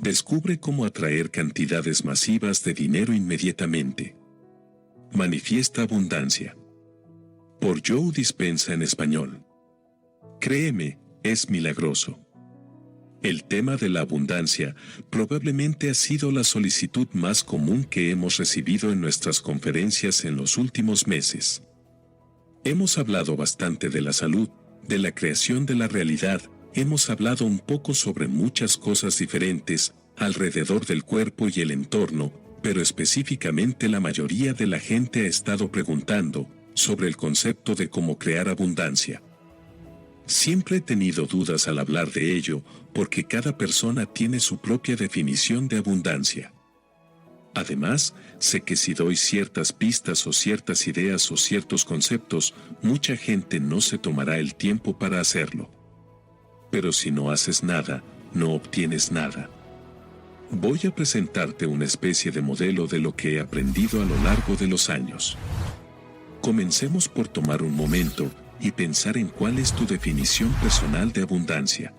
Descubre cómo atraer cantidades masivas de dinero inmediatamente. Manifiesta abundancia. Por Joe Dispenza en español. Créeme, es milagroso. El tema de la abundancia probablemente ha sido la solicitud más común que hemos recibido en nuestras conferencias en los últimos meses. Hemos hablado bastante de la salud, de la creación de la realidad, hemos hablado un poco sobre muchas cosas diferentes, alrededor del cuerpo y el entorno, pero específicamente la mayoría de la gente ha estado preguntando sobre el concepto de cómo crear abundancia. Siempre he tenido dudas al hablar de ello, porque cada persona tiene su propia definición de abundancia. Además, sé que si doy ciertas pistas o ciertas ideas o ciertos conceptos, mucha gente no se tomará el tiempo para hacerlo. Pero si no haces nada, no obtienes nada. Voy a presentarte una especie de modelo de lo que he aprendido a lo largo de los años. Comencemos por tomar un momento y pensar en cuál es tu definición personal de abundancia.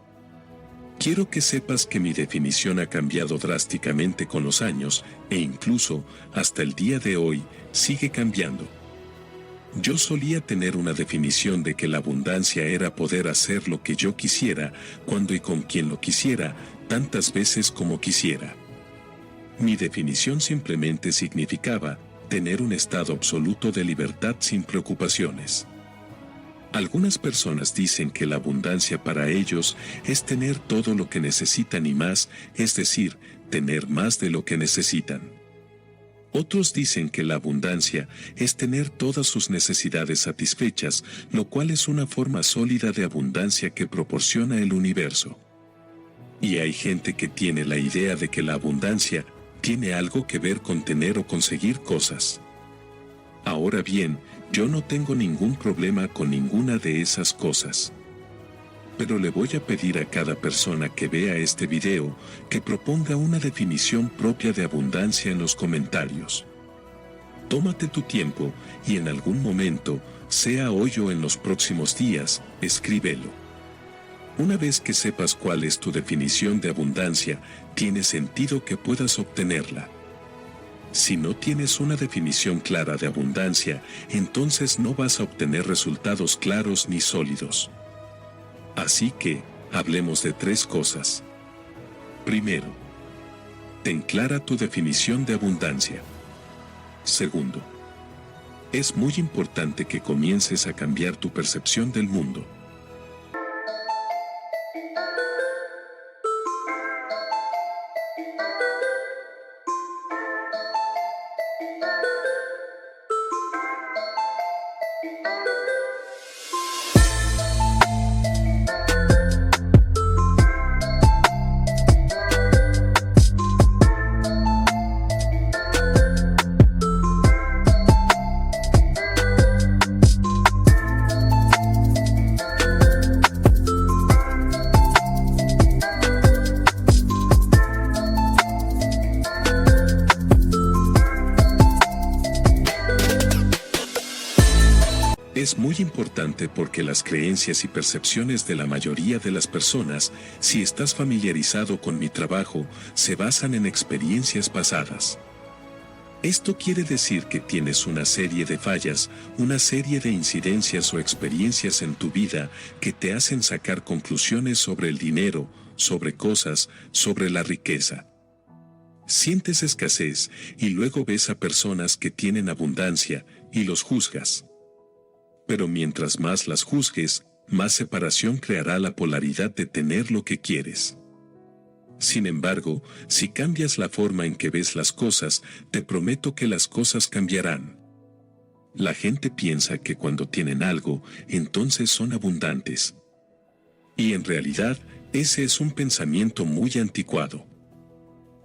Quiero que sepas que mi definición ha cambiado drásticamente con los años e incluso, hasta el día de hoy, sigue cambiando. Yo solía tener una definición de que la abundancia era poder hacer lo que yo quisiera, cuando y con quien lo quisiera, tantas veces como quisiera. Mi definición simplemente significaba tener un estado absoluto de libertad sin preocupaciones. Algunas personas dicen que la abundancia para ellos es tener todo lo que necesitan y más, es decir, tener más de lo que necesitan. Otros dicen que la abundancia es tener todas sus necesidades satisfechas, lo cual es una forma sólida de abundancia que proporciona el universo. Y hay gente que tiene la idea de que la abundancia tiene algo que ver con tener o conseguir cosas. Ahora bien, yo no tengo ningún problema con ninguna de esas cosas. Pero le voy a pedir a cada persona que vea este video que proponga una definición propia de abundancia en los comentarios. Tómate tu tiempo y en algún momento, sea hoy o en los próximos días, escríbelo. Una vez que sepas cuál es tu definición de abundancia, tiene sentido que puedas obtenerla. Si no tienes una definición clara de abundancia, entonces no vas a obtener resultados claros ni sólidos. Así que, hablemos de 3 cosas. Primero, ten clara tu definición de abundancia. Segundo, es muy importante que comiences a cambiar tu percepción del mundo. Es muy importante porque las creencias y percepciones de la mayoría de las personas, si estás familiarizado con mi trabajo, se basan en experiencias pasadas. Esto quiere decir que tienes una serie de fallas, una serie de incidencias o experiencias en tu vida que te hacen sacar conclusiones sobre el dinero, sobre cosas, sobre la riqueza. Sientes escasez y luego ves a personas que tienen abundancia y los juzgas. Pero mientras más las juzgues, más separación creará la polaridad de tener lo que quieres. Sin embargo, si cambias la forma en que ves las cosas, te prometo que las cosas cambiarán. La gente piensa que cuando tienen algo, entonces son abundantes. Y en realidad, ese es un pensamiento muy anticuado.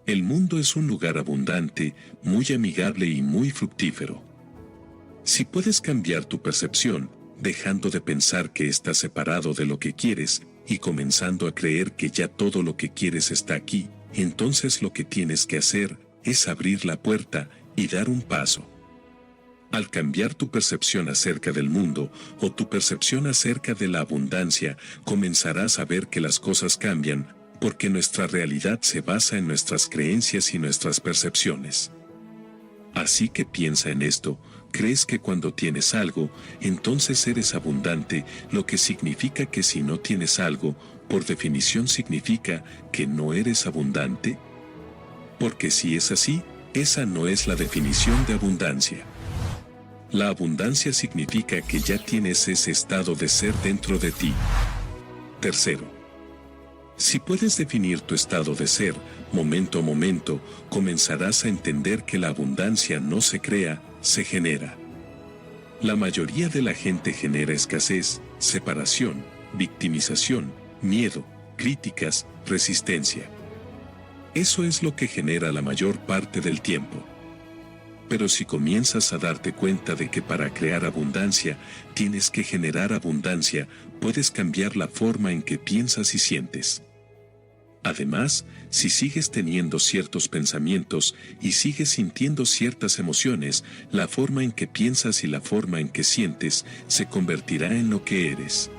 El mundo es un lugar abundante, muy amigable y muy fructífero. Si puedes cambiar tu percepción, dejando de pensar que estás separado de lo que quieres y comenzando a creer que ya todo lo que quieres está aquí, entonces lo que tienes que hacer es abrir la puerta y dar un paso. Al cambiar tu percepción acerca del mundo o tu percepción acerca de la abundancia, comenzarás a ver que las cosas cambian, porque nuestra realidad se basa en nuestras creencias y nuestras percepciones. Así que piensa en esto: crees que cuando tienes algo, entonces eres abundante, lo que significa que si no tienes algo, por definición significa que no eres abundante. Porque si es así, esa no es la definición de abundancia. La abundancia significa que ya tienes ese estado de ser dentro de ti. Tercero, si puedes definir tu estado de ser, momento a momento, comenzarás a entender que la abundancia no se crea, se genera. La mayoría de la gente genera escasez, separación, victimización, miedo, críticas, resistencia. Eso es lo que genera la mayor parte del tiempo. Pero si comienzas a darte cuenta de que para crear abundancia, tienes que generar abundancia, puedes cambiar la forma en que piensas y sientes. Además, si sigues teniendo ciertos pensamientos y sigues sintiendo ciertas emociones, la forma en que piensas y la forma en que sientes se convertirá en lo que eres.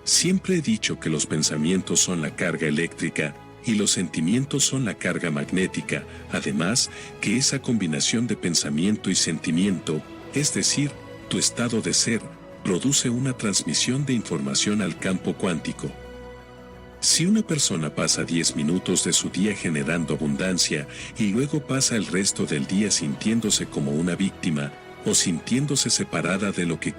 Siempre he dicho que los pensamientos son la carga eléctrica y los sentimientos son la carga magnética, además que esa combinación de pensamiento y sentimiento, es decir, tu estado de ser, produce una transmisión de información al campo cuántico. Si una persona pasa 10 minutos de su día generando abundancia y luego pasa el resto del día sintiéndose como una víctima o sintiéndose separada de lo que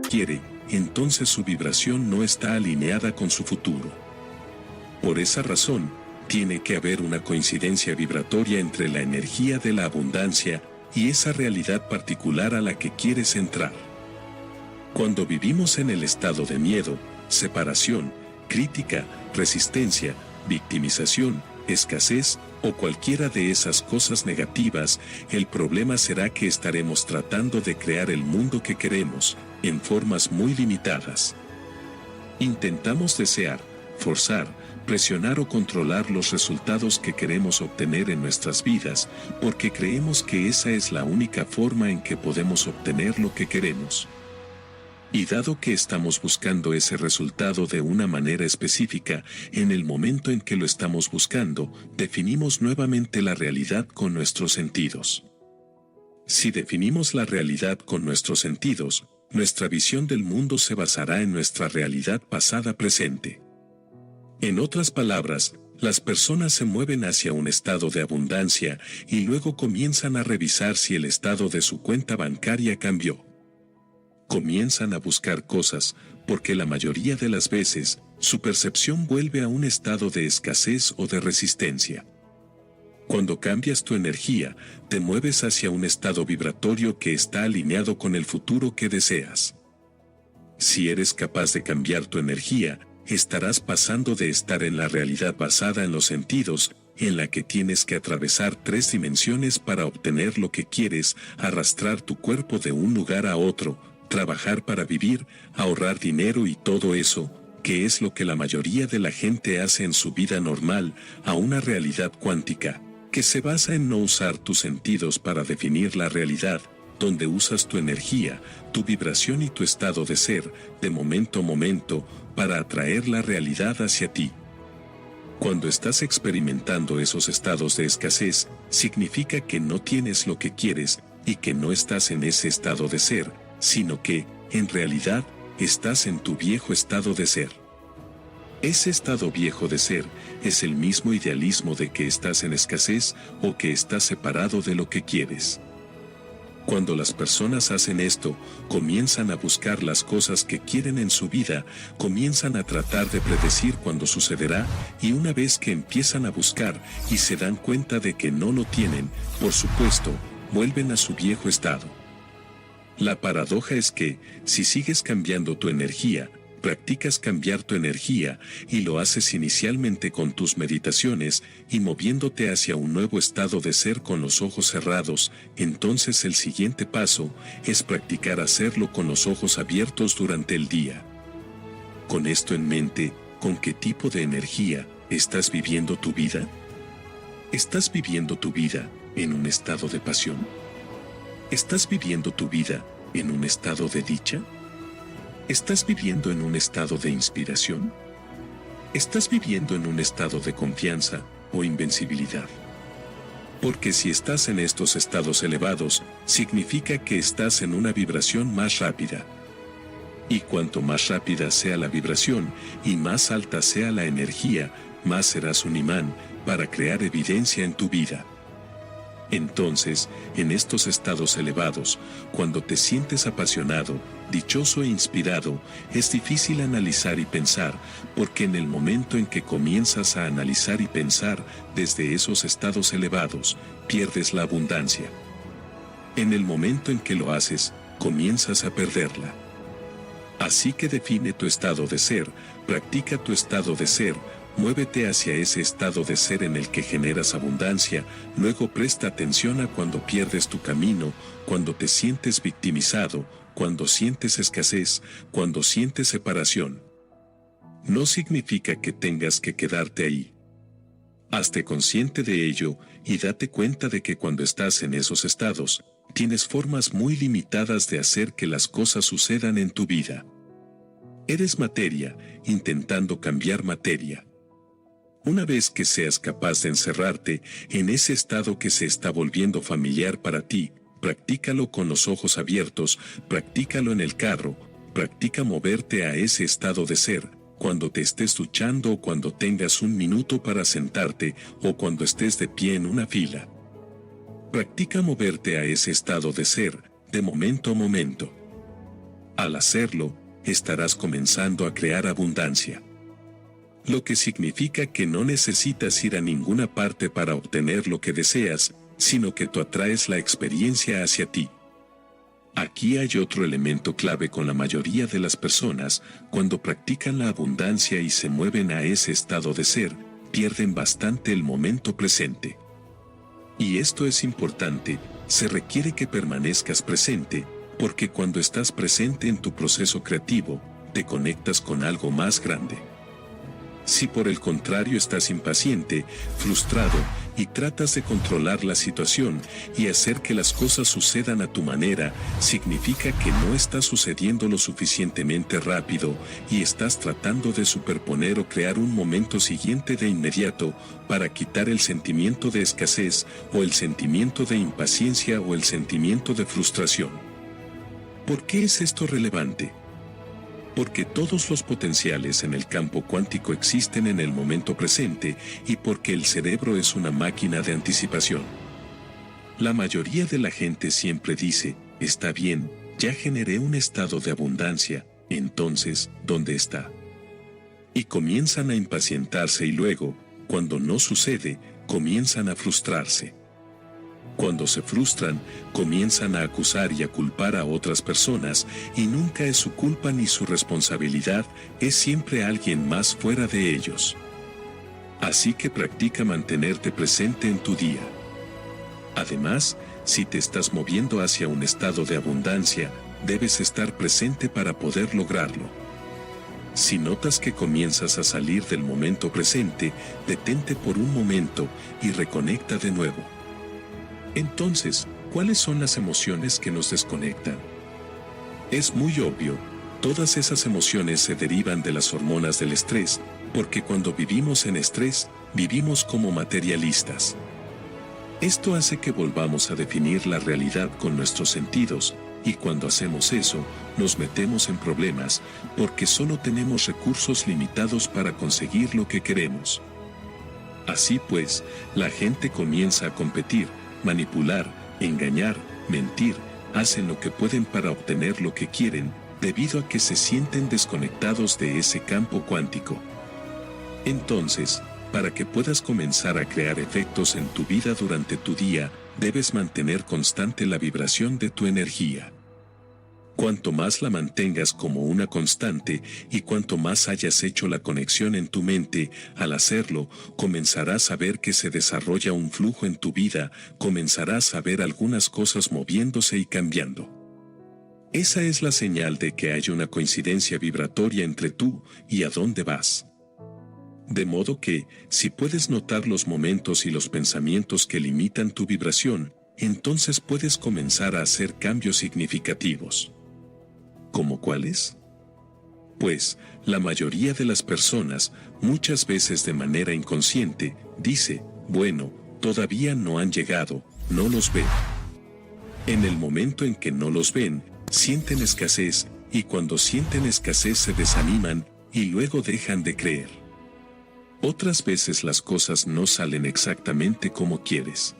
quiere, entonces su vibración no está alineada con su futuro. Por esa razón, tiene que haber una coincidencia vibratoria entre la energía de la abundancia y esa realidad particular a la que quieres entrar. Cuando vivimos en el estado de miedo, separación, crítica, resistencia, victimización, escasez o cualquiera de esas cosas negativas, el problema será que estaremos tratando de crear el mundo que queremos, en formas muy limitadas. Intentamos desear, forzar, presionar o controlar los resultados que queremos obtener en nuestras vidas, porque creemos que esa es la única forma en que podemos obtener lo que queremos. Y dado que estamos buscando ese resultado de una manera específica, en el momento en que lo estamos buscando, definimos nuevamente la realidad con nuestros sentidos. Si definimos la realidad con nuestros sentidos, nuestra visión del mundo se basará en nuestra realidad pasada presente. En otras palabras, las personas se mueven hacia un estado de abundancia y luego comienzan a revisar si el estado de su cuenta bancaria cambió. Comienzan a buscar cosas, porque la mayoría de las veces, su percepción vuelve a un estado de escasez o de resistencia. Cuando cambias tu energía, te mueves hacia un estado vibratorio que está alineado con el futuro que deseas. Si eres capaz de cambiar tu energía, estarás pasando de estar en la realidad basada en los sentidos, en la que tienes que atravesar 3 dimensiones para obtener lo que quieres, arrastrar tu cuerpo de un lugar a otro, trabajar para vivir, ahorrar dinero y todo eso, que es lo que la mayoría de la gente hace en su vida normal, a una realidad cuántica, que se basa en no usar tus sentidos para definir la realidad, donde usas tu energía, tu vibración y tu estado de ser, de momento a momento, para atraer la realidad hacia ti. Cuando estás experimentando esos estados de escasez, significa que no tienes lo que quieres y que no estás en ese estado de ser, sino que, en realidad, estás en tu viejo estado de ser. Ese estado viejo de ser es el mismo idealismo de que estás en escasez o que estás separado de lo que quieres. Cuando las personas hacen esto, comienzan a buscar las cosas que quieren en su vida, comienzan a tratar de predecir cuándo sucederá, y una vez que empiezan a buscar y se dan cuenta de que no lo tienen, por supuesto, vuelven a su viejo estado. La paradoja es que, si sigues cambiando tu energía, practicas cambiar tu energía y lo haces inicialmente con tus meditaciones y moviéndote hacia un nuevo estado de ser con los ojos cerrados, entonces el siguiente paso es practicar hacerlo con los ojos abiertos durante el día. Con esto en mente, ¿con qué tipo de energía estás viviendo tu vida? ¿Estás viviendo tu vida en un estado de pasión? ¿Estás viviendo tu vida en un estado de dicha? ¿Estás viviendo en un estado de inspiración? ¿Estás viviendo en un estado de confianza o invencibilidad? Porque si estás en estos estados elevados, significa que estás en una vibración más rápida. Y cuanto más rápida sea la vibración y más alta sea la energía, más serás un imán para crear evidencia en tu vida. Entonces, en estos estados elevados, cuando te sientes apasionado, dichoso e inspirado, es difícil analizar y pensar, porque en el momento en que comienzas a analizar y pensar desde esos estados elevados, pierdes la abundancia. En el momento en que lo haces, comienzas a perderla. Así que define tu estado de ser, practica tu estado de ser, muévete hacia ese estado de ser en el que generas abundancia, luego presta atención a cuando pierdes tu camino, cuando te sientes victimizado, cuando sientes escasez, cuando sientes separación. No significa que tengas que quedarte ahí. Hazte consciente de ello y date cuenta de que cuando estás en esos estados, tienes formas muy limitadas de hacer que las cosas sucedan en tu vida. Eres materia, intentando cambiar materia. Una vez que seas capaz de encerrarte en ese estado que se está volviendo familiar para ti, practícalo con los ojos abiertos, practícalo en el carro, practica moverte a ese estado de ser, cuando te estés duchando o cuando tengas un minuto para sentarte o cuando estés de pie en una fila. Practica moverte a ese estado de ser, de momento a momento. Al hacerlo, estarás comenzando a crear abundancia. Lo que significa que no necesitas ir a ninguna parte para obtener lo que deseas, sino que tú atraes la experiencia hacia ti. Aquí hay otro elemento clave con la mayoría de las personas: cuando practican la abundancia y se mueven a ese estado de ser, pierden bastante el momento presente. Y esto es importante, se requiere que permanezcas presente, porque cuando estás presente en tu proceso creativo, te conectas con algo más grande. Si por el contrario estás impaciente, frustrado, y tratas de controlar la situación y hacer que las cosas sucedan a tu manera, significa que no está sucediendo lo suficientemente rápido y estás tratando de superponer o crear un momento siguiente de inmediato para quitar el sentimiento de escasez o el sentimiento de impaciencia o el sentimiento de frustración. ¿Por qué es esto relevante? Porque todos los potenciales en el campo cuántico existen en el momento presente y porque el cerebro es una máquina de anticipación. La mayoría de la gente siempre dice: está bien, ya generé un estado de abundancia, entonces, ¿dónde está? Y comienzan a impacientarse y luego, cuando no sucede, comienzan a frustrarse. Cuando se frustran, comienzan a acusar y a culpar a otras personas, y nunca es su culpa ni su responsabilidad, es siempre alguien más fuera de ellos. Así que practica mantenerte presente en tu día. Además, si te estás moviendo hacia un estado de abundancia, debes estar presente para poder lograrlo. Si notas que comienzas a salir del momento presente, detente por un momento y reconecta de nuevo. Entonces, ¿cuáles son las emociones que nos desconectan? Es muy obvio, todas esas emociones se derivan de las hormonas del estrés, porque cuando vivimos en estrés, vivimos como materialistas. Esto hace que volvamos a definir la realidad con nuestros sentidos, y cuando hacemos eso, nos metemos en problemas, porque solo tenemos recursos limitados para conseguir lo que queremos. Así pues, la gente comienza a competir, manipular, engañar, mentir, hacen lo que pueden para obtener lo que quieren, debido a que se sienten desconectados de ese campo cuántico. Entonces, para que puedas comenzar a crear efectos en tu vida durante tu día, debes mantener constante la vibración de tu energía. Cuanto más la mantengas como una constante y cuanto más hayas hecho la conexión en tu mente, al hacerlo, comenzarás a ver que se desarrolla un flujo en tu vida, comenzarás a ver algunas cosas moviéndose y cambiando. Esa es la señal de que hay una coincidencia vibratoria entre tú y a dónde vas. De modo que, si puedes notar los momentos y los pensamientos que limitan tu vibración, entonces puedes comenzar a hacer cambios significativos. ¿Cómo cuáles? Pues, la mayoría de las personas, muchas veces de manera inconsciente, dice, bueno, todavía no han llegado, no los ven. En el momento en que no los ven, sienten escasez, y cuando sienten escasez se desaniman, y luego dejan de creer. Otras veces las cosas no salen exactamente como quieres.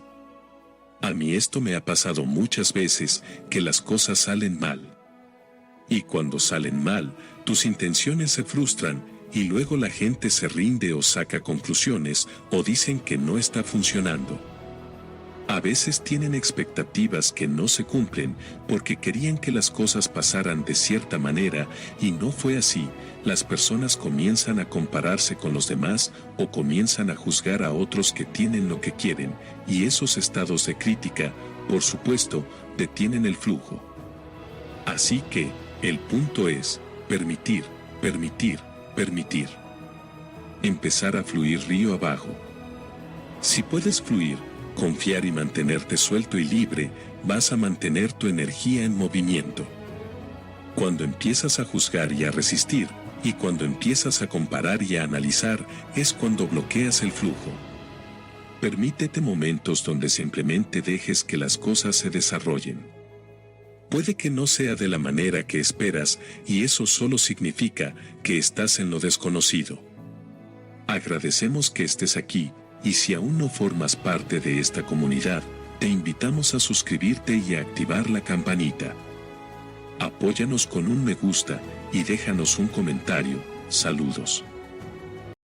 A mí esto me ha pasado muchas veces, que las cosas salen mal. Y cuando salen mal, tus intenciones se frustran, y luego la gente se rinde o saca conclusiones, o dicen que no está funcionando. A veces tienen expectativas que no se cumplen, porque querían que las cosas pasaran de cierta manera, y no fue así. Las personas comienzan a compararse con los demás, o comienzan a juzgar a otros que tienen lo que quieren, y esos estados de crítica, por supuesto, detienen el flujo. Así que, el punto es, permitir, permitir, permitir. Empezar a fluir río abajo. Si puedes fluir, confiar y mantenerte suelto y libre, vas a mantener tu energía en movimiento. Cuando empiezas a juzgar y a resistir, y cuando empiezas a comparar y a analizar, es cuando bloqueas el flujo. Permítete momentos donde simplemente dejes que las cosas se desarrollen. Puede que no sea de la manera que esperas, y eso solo significa que estás en lo desconocido. Agradecemos que estés aquí, y si aún no formas parte de esta comunidad, te invitamos a suscribirte y a activar la campanita. Apóyanos con un me gusta, y déjanos un comentario. Saludos.